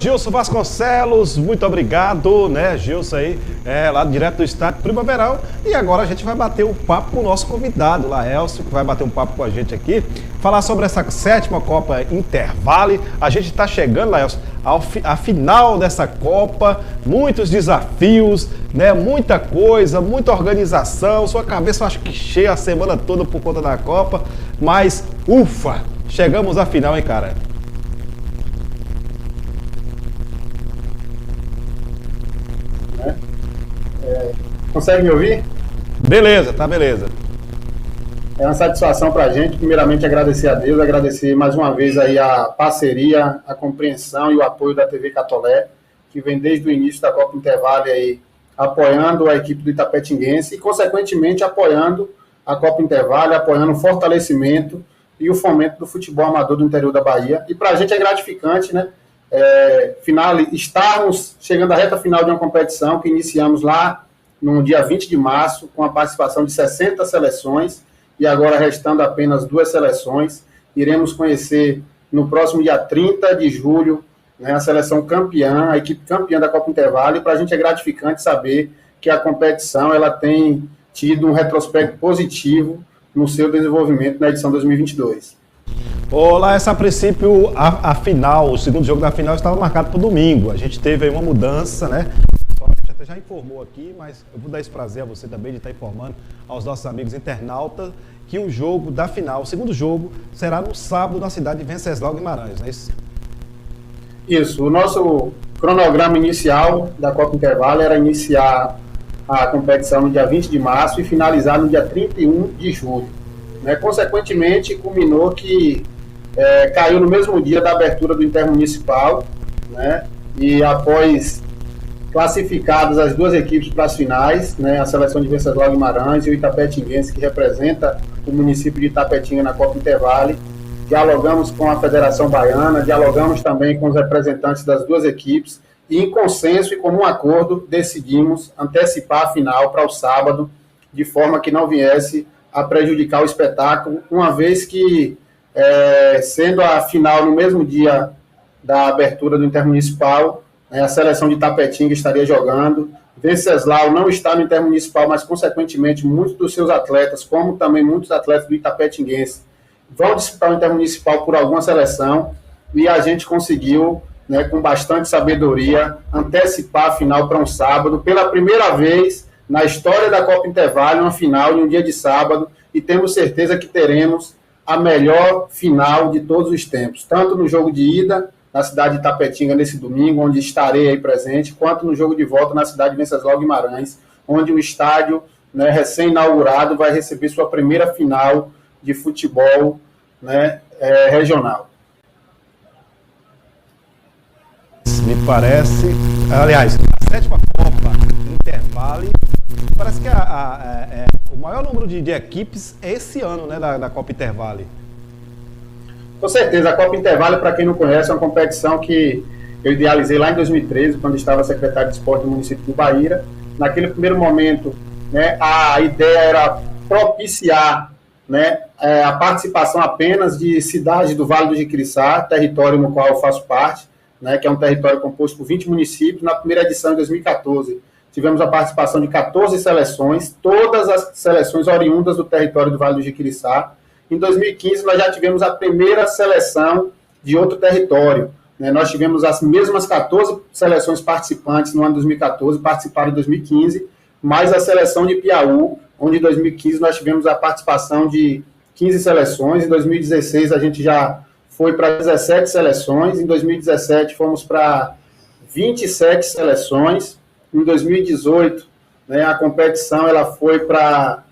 Gilson Vasconcelos, muito obrigado, né, Gilson aí, lá direto do estádio Primaveral. E agora a gente vai bater um papo com o nosso convidado, Laelcio, que vai bater um papo com a gente aqui, falar sobre essa 7ª Copa Intervale. A gente está chegando, Laelcio, à final dessa Copa, muitos desafios, né, muita coisa, muita organização, sua cabeça eu acho que cheia a semana toda por conta da Copa, mas ufa, chegamos à final, hein, cara? Consegue me ouvir? Beleza, tá beleza. É uma satisfação para a gente, primeiramente agradecer a Deus, agradecer mais uma vez aí a parceria, a compreensão e o apoio da TV Catolé, que vem desde o início da Copa Intervale aí, apoiando a equipe do Itapetinguense e, consequentemente, apoiando a Copa Intervale, apoiando o fortalecimento e o fomento do futebol amador do interior da Bahia. E para a gente é gratificante, né? Estarmos chegando à reta final de uma competição que iniciamos lá no dia 20 de março, com a participação de 60 seleções, e agora restando apenas 2 seleções. Iremos conhecer no próximo dia 30 de julho, né, a seleção campeã, a equipe campeã da Copa Intervale, e para a gente é gratificante saber que a competição ela tem tido um retrospecto positivo no seu desenvolvimento na edição 2022. Olá, a princípio, a final, o segundo jogo da final estava marcado para o domingo. A gente teve aí uma mudança, né? A gente até já informou aqui, mas eu vou dar esse prazer a você também de estar informando aos nossos amigos internautas que o jogo da final, o segundo jogo, será no sábado na cidade de Venceslau Guimarães, não é isso? Isso, o nosso cronograma inicial da Copa Intervalo era iniciar a competição no dia 20 de março e finalizar no dia 31 de julho. Né? Consequentemente, culminou que caiu no mesmo dia da abertura do Intermunicipal, né? E após classificadas as 2 equipes para as finais, né? A seleção de Venceslau Guimarães e o Itapetinguense, que representa o município de Itapetinga na Copa Intervale, dialogamos com a Federação Baiana, dialogamos também com os representantes das 2 equipes e, em consenso e comum acordo, decidimos antecipar a final para o sábado, de forma que não viesse a prejudicar o espetáculo, uma vez que, sendo a final no mesmo dia da abertura do Intermunicipal, a seleção de Itapetinga estaria jogando. Venceslau não está no Intermunicipal, mas, consequentemente, muitos dos seus atletas, como também muitos atletas do Itapetinguense, vão disputar o Intermunicipal por alguma seleção, e a gente conseguiu, né, com bastante sabedoria, antecipar a final para um sábado, pela primeira vez na história da Copa Intervale, uma final em um dia de sábado, e temos certeza que teremos a melhor final de todos os tempos, tanto no jogo de ida, na cidade de Itapetinga, nesse domingo, onde estarei aí presente, quanto no jogo de volta na cidade de Venceslau Guimarães, onde o estádio, né, recém-inaugurado, vai receber sua primeira final de futebol, né, regional. Me parece, aliás, a 7ª Copa Intervale, parece que o maior número de equipes é esse ano, né, da Copa Intervale. Com certeza, a Copa Intervale, para quem não conhece, é uma competição que eu idealizei lá em 2013, quando estava secretário de esporte do município do Bahia. Naquele primeiro momento, né, a ideia era propiciar, né, a participação apenas de cidades do Vale do Jiquiriçá, território no qual eu faço parte, né, que é um território composto por 20 municípios. Na primeira edição, em 2014, tivemos a participação de 14 seleções, todas as seleções oriundas do território do Vale do Jiquiriçá. Em 2015, nós já tivemos a primeira seleção de outro território, né? Nós tivemos as mesmas 14 seleções participantes no ano de 2014, participaram em 2015, mais a seleção de Piauí, onde em 2015 nós tivemos a participação de 15 seleções. Em 2016, a gente já foi para 17 seleções. Em 2017, fomos para 27 seleções. Em 2018, né, a competição ela foi para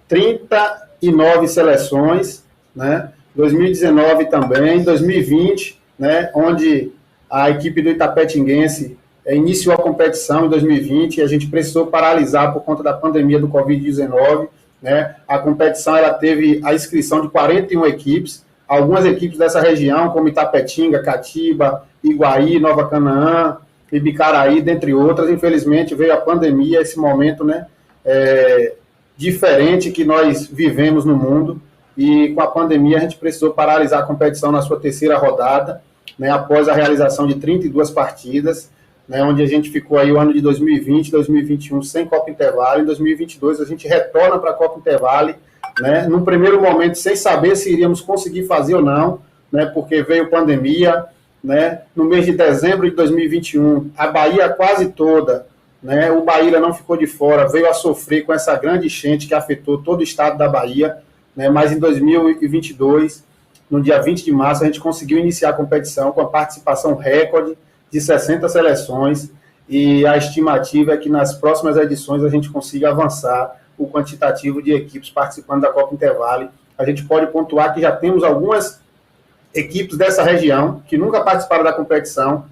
39 seleções, né? 2019 também, 2020, né, onde a equipe do Itapetinguense iniciou a competição em 2020 e a gente precisou paralisar por conta da pandemia do Covid-19, né? A competição ela teve a inscrição de 41 equipes, algumas equipes dessa região, como Itapetinga, Catiba, Iguaí, Nova Canaã, Ibicaraí, dentre outras. Infelizmente veio a pandemia, esse momento, né, diferente que nós vivemos no mundo, e com a pandemia a gente precisou paralisar a competição na sua terceira rodada, né, após a realização de 32 partidas, né, onde a gente ficou aí o ano de 2020, 2021 sem Copa Intervale. Em 2022 a gente retorna para a Copa Intervale, né, num primeiro momento sem saber se iríamos conseguir fazer ou não, né, porque veio pandemia, né, no mês de dezembro de 2021, a Bahia quase toda, né, o Bahia não ficou de fora, veio a sofrer com essa grande enchente que afetou todo o estado da Bahia, né, mas em 2022, no dia 20 de março, a gente conseguiu iniciar a competição com a participação recorde de 60 seleções, e a estimativa é que nas próximas edições a gente consiga avançar o quantitativo de equipes participando da Copa Intervale. A gente pode pontuar que já temos algumas equipes dessa região que nunca participaram da competição,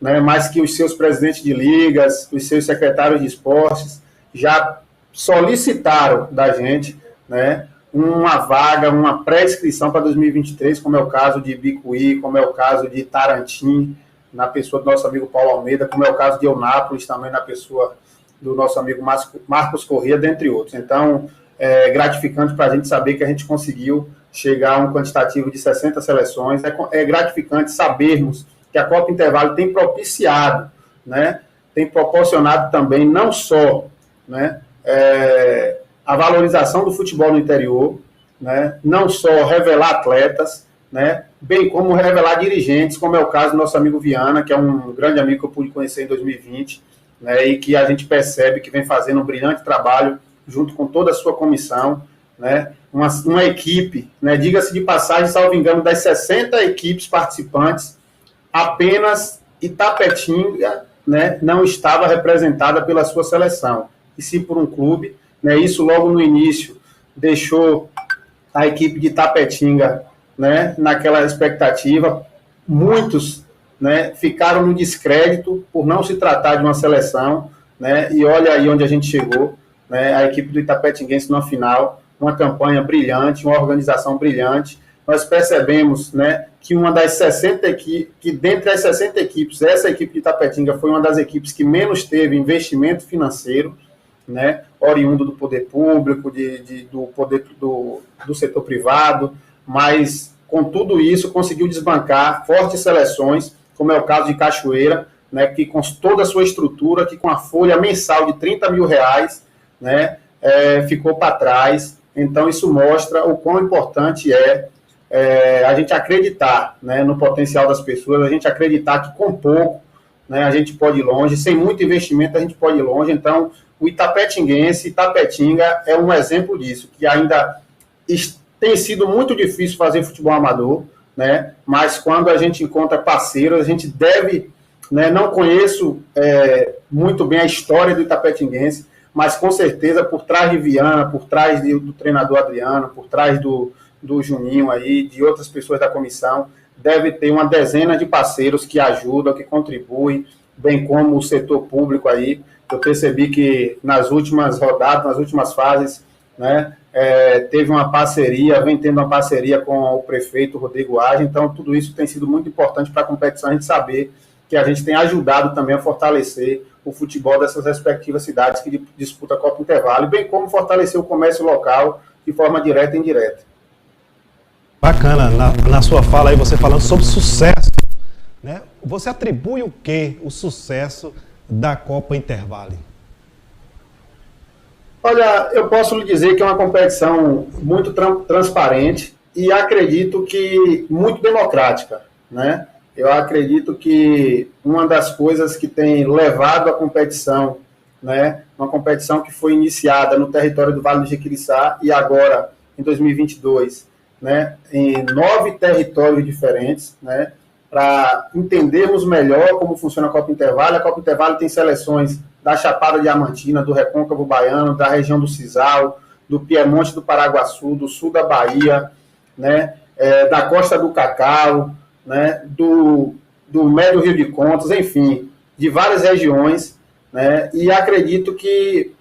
né, mas que os seus presidentes de ligas, os seus secretários de esportes já solicitaram da gente, né, uma vaga, uma pré-inscrição para 2023, como é o caso de Bicuí, como é o caso de Tarantim, na pessoa do nosso amigo Paulo Almeida, como é o caso de Eunápolis, também na pessoa do nosso amigo Marcos Corrêa, dentre outros. Então, é gratificante para a gente saber que a gente conseguiu chegar a um quantitativo de 60 seleções. É gratificante sabermos que a Copa Intervale tem propiciado, né, tem proporcionado também não só, né, a valorização do futebol no interior, né, não só revelar atletas, né, bem como revelar dirigentes, como é o caso do nosso amigo Viana, que é um grande amigo que eu pude conhecer em 2020, né, e que a gente percebe que vem fazendo um brilhante trabalho junto com toda a sua comissão, né, uma equipe, né, diga-se de passagem, salvo engano, das 60 equipes participantes, apenas Itapetinga, né, não estava representada pela sua seleção, e sim por um clube, né, isso logo no início deixou a equipe de Itapetinga, né, naquela expectativa. Muitos, né, ficaram no descrédito por não se tratar de uma seleção, né, e olha aí onde a gente chegou, né, a equipe do Itapetinguense na final, uma campanha brilhante, uma organização brilhante. Nós percebemos, né, que uma das 60 equipes, que dentre as 60 equipes, essa equipe de Itapetinga foi uma das equipes que menos teve investimento financeiro, né, oriundo do poder público, do poder do setor privado, mas com tudo isso conseguiu desbancar fortes seleções, como é o caso de Cachoeira, né, que com toda a sua estrutura, que com a folha mensal de R$30 mil, né, ficou para trás. Então isso mostra o quão importante a gente acreditar, né, no potencial das pessoas, a gente acreditar que com pouco, né, a gente pode ir longe, sem muito investimento a gente pode ir longe. Então o Itapetinguense, Itapetinga é um exemplo disso, que ainda tem sido muito difícil fazer futebol amador, né, mas quando a gente encontra parceiros, a gente deve, né, não conheço muito bem a história do Itapetinguense, mas com certeza por trás de Viana, por trás do treinador Adriano, por trás do Juninho aí, de outras pessoas da comissão, deve ter uma dezena de parceiros que ajudam, que contribuem, bem como o setor público aí. Eu percebi que nas últimas rodadas, nas últimas fases, né, teve uma parceria, vem tendo uma parceria com o prefeito Rodrigo Age. Então tudo isso tem sido muito importante para a competição, a gente saber que a gente tem ajudado também a fortalecer o futebol dessas respectivas cidades que disputam a Copa Intervalo, bem como fortalecer o comércio local de forma direta e indireta. Bacana, na sua fala aí, você falando sobre sucesso, né? Você atribui o quê? O sucesso da Copa Intervale? Olha, eu posso lhe dizer que é uma competição muito transparente e acredito que muito democrática, né? Eu acredito que uma das coisas que tem levado a competição, né, uma competição que foi iniciada no território do Vale do Jequiriçá e agora, em 2022, né, em 9 territórios diferentes, né, para entendermos melhor como funciona a Copa Intervale. A Copa Intervale tem seleções da Chapada Diamantina, do Recôncavo Baiano, da região do Cisal, do Piemonte do Paraguaçu, do sul da Bahia, né, da Costa do Cacau, né, do Médio Rio de Contas, enfim, de várias regiões, né, e acredito que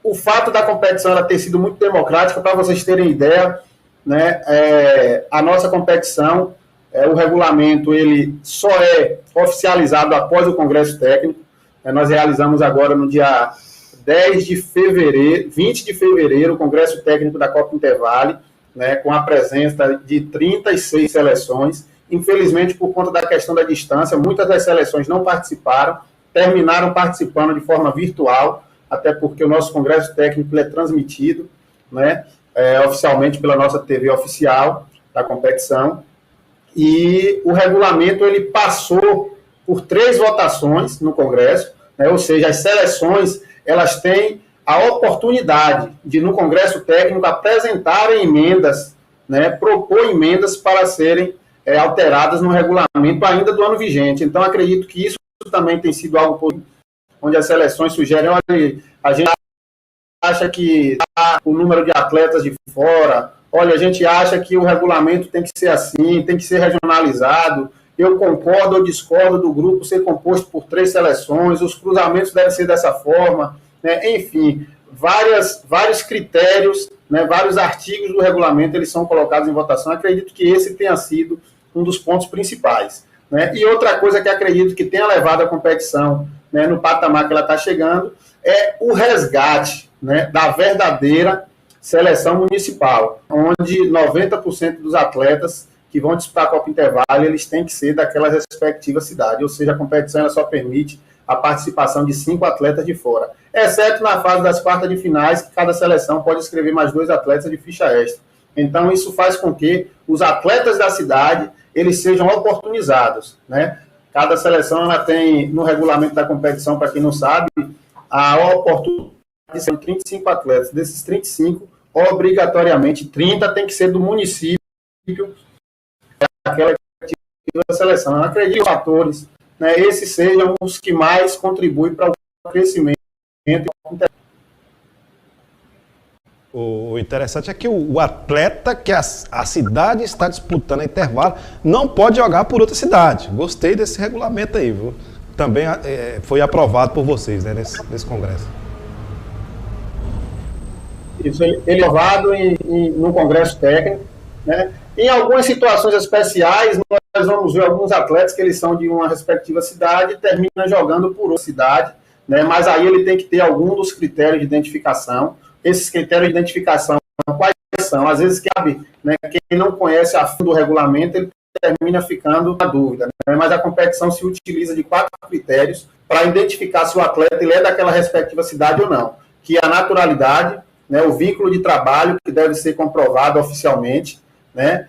o fato da competição ela ter sido muito democrática, para vocês terem ideia, né, a nossa competição, o regulamento, ele só é oficializado após o Congresso Técnico. Nós realizamos agora no dia 20 de fevereiro, o Congresso Técnico da Copa Intervale, né, com a presença de 36 seleções, Infelizmente, por conta da questão da distância, muitas das seleções não participaram, terminaram participando de forma virtual, até porque o nosso congresso técnico é transmitido, né, oficialmente pela nossa TV oficial da competição, e o regulamento ele passou por 3 votações no congresso, né, ou seja, as seleções elas têm a oportunidade de, no congresso técnico, apresentarem emendas, né, propor emendas para serem alteradas no regulamento ainda do ano vigente. Então, acredito que isso também tem sido algo positivo, onde as seleções sugerem, olha, a gente acha que o número de atletas de fora, olha, a gente acha que o regulamento tem que ser assim, tem que ser regionalizado, eu concordo ou discordo do grupo ser composto por 3 seleções, os cruzamentos devem ser dessa forma, né? Enfim, vários critérios, né, vários artigos do regulamento, eles são colocados em votação. Acredito que esse tenha sido um dos pontos principais, né? E outra coisa que acredito que tenha levado a competição, né, no patamar que ela está chegando é o resgate, né, da verdadeira seleção municipal, onde 90% dos atletas que vão disputar a Copa Intervalo, eles têm que ser daquela respectiva cidade, ou seja, a competição ela só permite a participação de 5 atletas de fora, exceto na fase das quartas de finais, que cada seleção pode inscrever mais 2 atletas de ficha extra. Então, isso faz com que os atletas da cidade, eles sejam oportunizados, né? Cada seleção, ela tem, no regulamento da competição, para quem não sabe, a oportunidade de ser 35 atletas. Desses 35, obrigatoriamente, 30 tem que ser do município, daquela seleção. Eu acredito que os fatores, né, esses sejam os que mais contribuem para o crescimento. O interessante é que o atleta que a cidade está disputando a intervalo não pode jogar por outra cidade. Gostei desse regulamento aí, viu? Também foi aprovado por vocês, né, nesse congresso. Isso, ele é aprovado no congresso técnico, né? Em algumas situações especiais, nós vamos ver alguns atletas que eles são de uma respectiva cidade e terminam jogando por outra cidade, né? Mas aí ele tem que ter algum dos critérios de identificação. Esses critérios de identificação, quais são? Às vezes, cabe, né, quem não conhece a fundo o regulamento, ele termina ficando na dúvida, né? Mas a competição se utiliza de 4 critérios para identificar se o atleta ele é daquela respectiva cidade ou não, que é a naturalidade, né, o vínculo de trabalho, que deve ser comprovado oficialmente, né,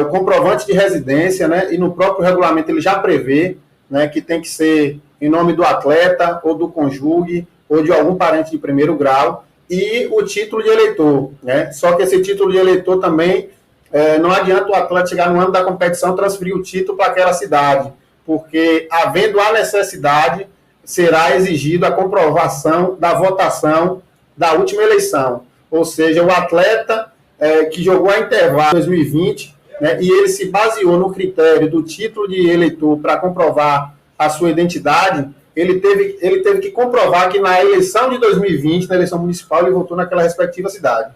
o comprovante de residência, né, e no próprio regulamento ele já prevê, né, que tem que ser em nome do atleta, ou do cônjuge, ou de algum parente de primeiro grau, e o título de eleitor, né? Só que esse título de eleitor também, não adianta o atleta chegar no ano da competição e transferir o título para aquela cidade, porque, havendo a necessidade, será exigido a comprovação da votação da última eleição. Ou seja, o atleta que jogou a intervalo em 2020, né, e ele se baseou no critério do título de eleitor para comprovar a sua identidade, ele teve que comprovar que na eleição de 2020, na eleição municipal, ele votou naquela respectiva cidade.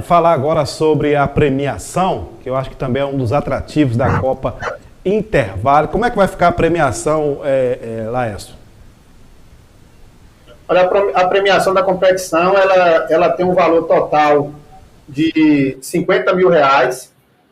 Falar agora sobre a premiação, que eu acho que também é um dos atrativos da Copa Intervalo. Como é que vai ficar a premiação, Laércio? Olha, a premiação da competição, ela tem um valor total de R$50 mil,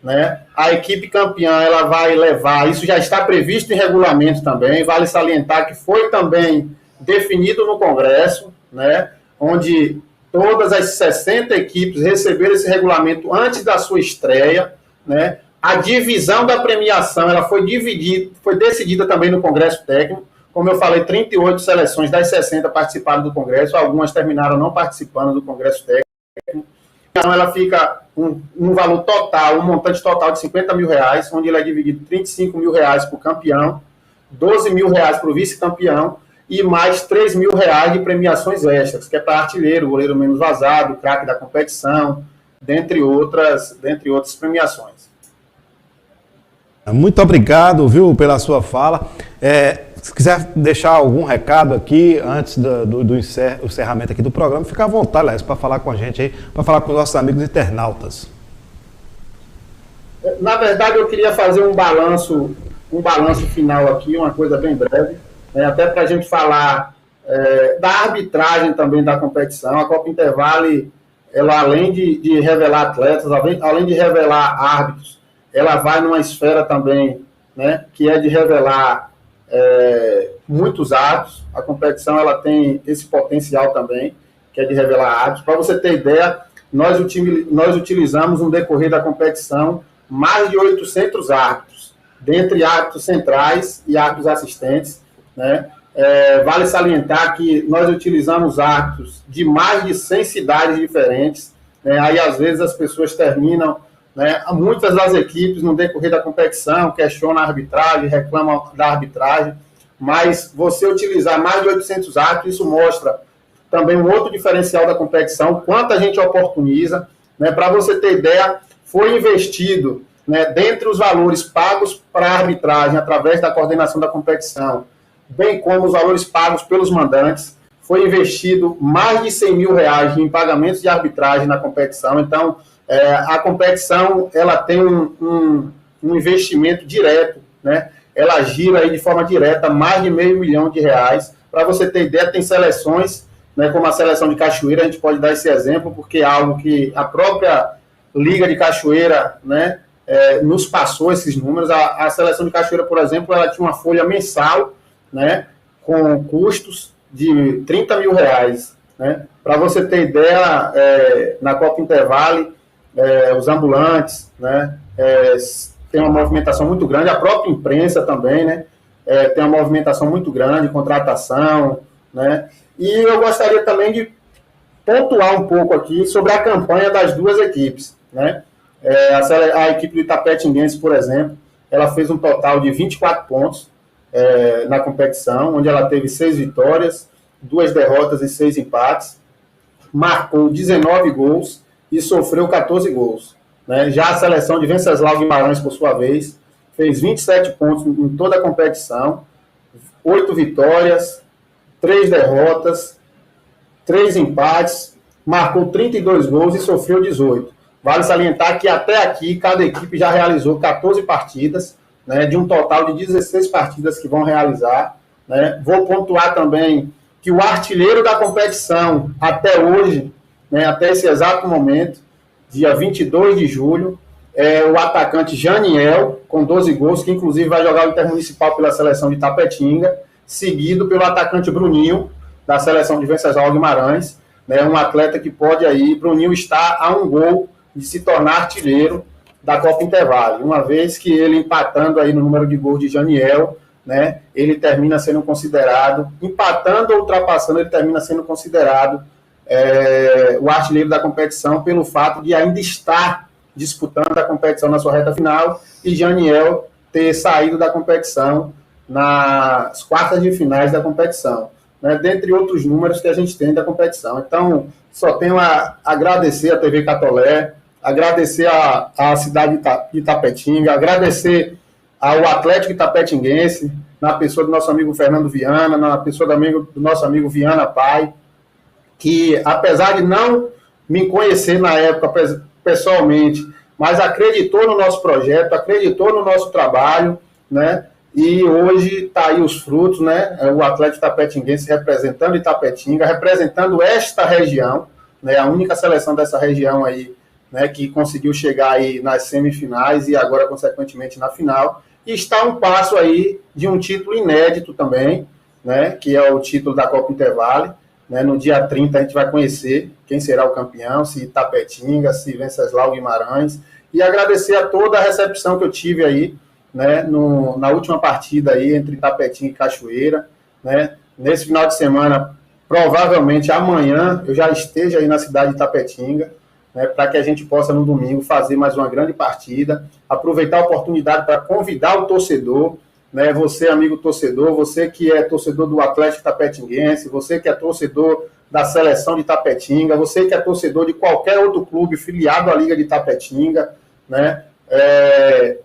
né? A equipe campeã, ela vai levar, isso já está previsto em regulamento também, vale salientar que foi também definido no Congresso, né? Onde todas as 60 equipes receberam esse regulamento antes da sua estreia, né? A divisão da premiação, ela foi decidida também no Congresso Técnico. Como eu falei, 38 seleções das 60 participaram do Congresso, algumas terminaram não participando do Congresso Técnico. Então, ela fica um valor total, um montante total de R$50 mil, onde ele é dividido R$35 mil para o campeão, R$12 mil para o vice-campeão e mais R$3 mil de premiações extras, que é para artilheiro, goleiro menos vazado, craque da competição, dentre outras premiações. Muito obrigado, viu, pela sua fala. Se quiser deixar algum recado aqui, antes do encerramento aqui do programa, fica à vontade, Léo, para falar com a gente aí, para falar com os nossos amigos internautas. Na verdade, eu queria fazer um balanço final aqui, uma coisa bem breve, até para a gente falar da arbitragem também da competição. A Copa Intervalo, ela, além de revelar atletas, além de revelar árbitros, ela vai numa esfera também, né, que é de revelar muitos atos. A competição ela tem esse potencial também, que é de revelar atos. Para você ter ideia, nós utilizamos no decorrer da competição mais de 800 árbitros, dentre árbitros centrais e árbitros assistentes, né? Vale salientar que nós utilizamos árbitros de mais de 100 cidades diferentes, né? Aí às vezes as pessoas terminam, né? Muitas das equipes no decorrer da competição questionam a arbitragem, reclamam da arbitragem, mas você utilizar mais de 800 árbitros, isso mostra também um outro diferencial da competição, quanto a gente oportuniza, né? Para você ter ideia, foi investido, né, dentre os valores pagos para a arbitragem através da coordenação da competição, bem como os valores pagos pelos mandantes, foi investido mais de R$100 mil em pagamentos de arbitragem na competição. Então, a competição ela tem um investimento direto, né? Ela gira aí de forma direta mais de R$500 mil. Para você ter ideia, tem seleções, né, como a seleção de Cachoeira, a gente pode dar esse exemplo, porque é algo que a própria Liga de Cachoeira, né, nos passou esses números. A seleção de Cachoeira, por exemplo, ela tinha uma folha mensal, né, com custos de R$30 mil, né? Para você ter ideia, na Copa Intervale, os ambulantes, né, tem uma movimentação muito grande, a própria imprensa também, né, tem uma movimentação muito grande, contratação, né, e eu gostaria também de pontuar um pouco aqui sobre a campanha das duas equipes, né. A equipe do Itapetinguense, por exemplo, ela fez um total de 24 pontos na competição, onde ela teve 6 vitórias, 2 derrotas e 6 empates, marcou 19 gols e sofreu 14 gols. Né? Já a seleção de Venceslau Guimarães, por sua vez, fez 27 pontos em toda a competição, 8 vitórias, 3 derrotas, 3 empates, marcou 32 gols e sofreu 18. Vale salientar que até aqui cada equipe já realizou 14 partidas, né, de um total de 16 partidas que vão realizar. Né? Vou pontuar também que o artilheiro da competição até hoje, né, até esse exato momento, dia 22 de julho, é o atacante Janiel, com 12 gols, que inclusive vai jogar o Intermunicipal pela seleção de Itapetinga, seguido pelo atacante Bruninho, da seleção de Venceslau Guimarães, né, um atleta que pode aí, Bruninho está a um gol de se tornar artilheiro da Copa Intervale, uma vez que ele empatando aí no número de gols de Janiel, né, ele termina sendo considerado, empatando ou ultrapassando, ele termina sendo considerado o artilheiro da competição pelo fato de ainda estar disputando a competição na sua reta final e Janiel ter saído da competição nas quartas de finais da competição, né, dentre outros números que a gente tem da competição. Então, só tenho a agradecer a TV Catolé, agradecer a cidade de Itapetinga, agradecer ao Atlético Itapetinguense, na pessoa do nosso amigo Fernando Viana, na pessoa do nosso amigo Viana Pai, que apesar de não me conhecer na época pessoalmente, mas acreditou no nosso projeto, acreditou no nosso trabalho, né? E hoje está aí os frutos, né? O Atlético Itapetinguense representando Itapetinga, representando esta região, né? A única seleção dessa região aí, né, que conseguiu chegar aí nas semifinais e agora, consequentemente, na final. E está um passo aí de um título inédito também, né, que é o título da Copa Intervale. Né, no dia 30 a gente vai conhecer quem será o campeão, se Itapetinga, se Venceslau Guimarães. E agradecer a toda a recepção que eu tive aí, né, na última partida aí entre Itapetinga e Cachoeira. Né, nesse final de semana, provavelmente amanhã, eu já esteja aí na cidade de Itapetinga, né, para que a gente possa, no domingo, fazer mais uma grande partida, aproveitar a oportunidade para convidar o torcedor, né, você, amigo torcedor, você que é torcedor do Atlético Itapetinguense, você que é torcedor da seleção de Itapetinga, você que é torcedor de qualquer outro clube filiado à Liga de Itapetinga, né,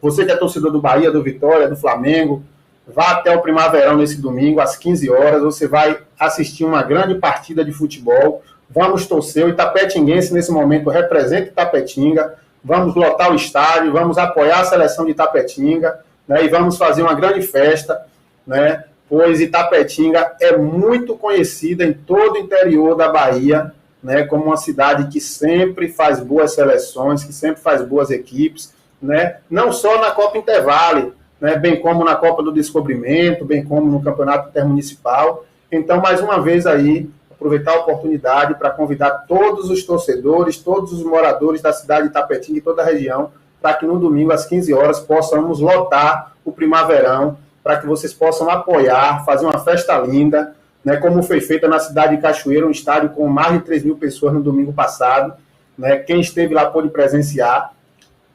você que é torcedor do Bahia, do Vitória, do Flamengo, vá até o Primaverão nesse domingo, às 15 horas, você vai assistir uma grande partida de futebol. Vamos torcer, o Itapetinguense nesse momento representa Itapetinga, vamos lotar o estádio, vamos apoiar a seleção de Itapetinga, né, e vamos fazer uma grande festa, né, pois Itapetinga é muito conhecida em todo o interior da Bahia, né, como uma cidade que sempre faz boas seleções, que sempre faz boas equipes, né, não só na Copa Intervale, né, bem como na Copa do Descobrimento, bem como no Campeonato Intermunicipal. Então, mais uma vez aí, aproveitar a oportunidade para convidar todos os torcedores, todos os moradores da cidade de Itapetinga e toda a região, para que no domingo, às 15 horas, possamos lotar o Primaverão, para que vocês possam apoiar, fazer uma festa linda, né, como foi feita na cidade de Cachoeira, um estádio com mais de 3 mil pessoas no domingo passado. Né, quem esteve lá pôde presenciar.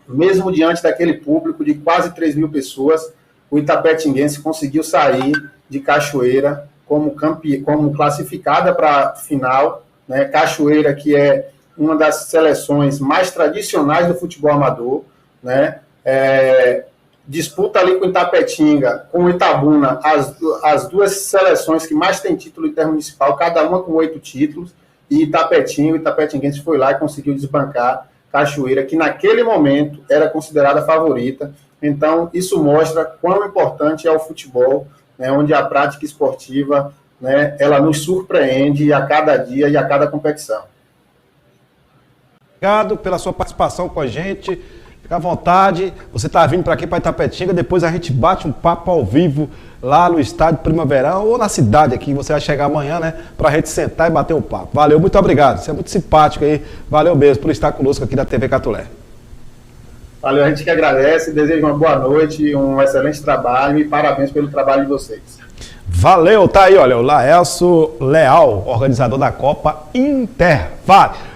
Mesmo diante daquele público de quase 3 mil pessoas, o itapetinguense conseguiu sair de Cachoeira como classificada para a final, né? Cachoeira, que é uma das seleções mais tradicionais do futebol amador, né? Disputa ali com Itapetinga, com Itabuna, as duas seleções que mais têm título intermunicipal, cada uma com 8 títulos, e Itapetinga, o itapetinguense foi lá e conseguiu desbancar Cachoeira, que naquele momento era considerada a favorita. Então, isso mostra quão importante é o futebol, né, onde a prática esportiva, né, ela nos surpreende a cada dia e a cada competição. Obrigado pela sua participação com a gente. Fica à vontade. Você está vindo para aqui, para Itapetinga, depois a gente bate um papo ao vivo lá no estádio Primaverão ou na cidade aqui. Você vai chegar amanhã, né, para a gente sentar e bater um papo. Valeu, muito obrigado. Você é muito simpático aí. Valeu mesmo por estar conosco aqui da TV Catulé. Valeu, a gente que agradece, desejo uma boa noite, um excelente trabalho e parabéns pelo trabalho de vocês. Valeu, tá aí, olha, o Laelso Leal, organizador da Copa Intervale.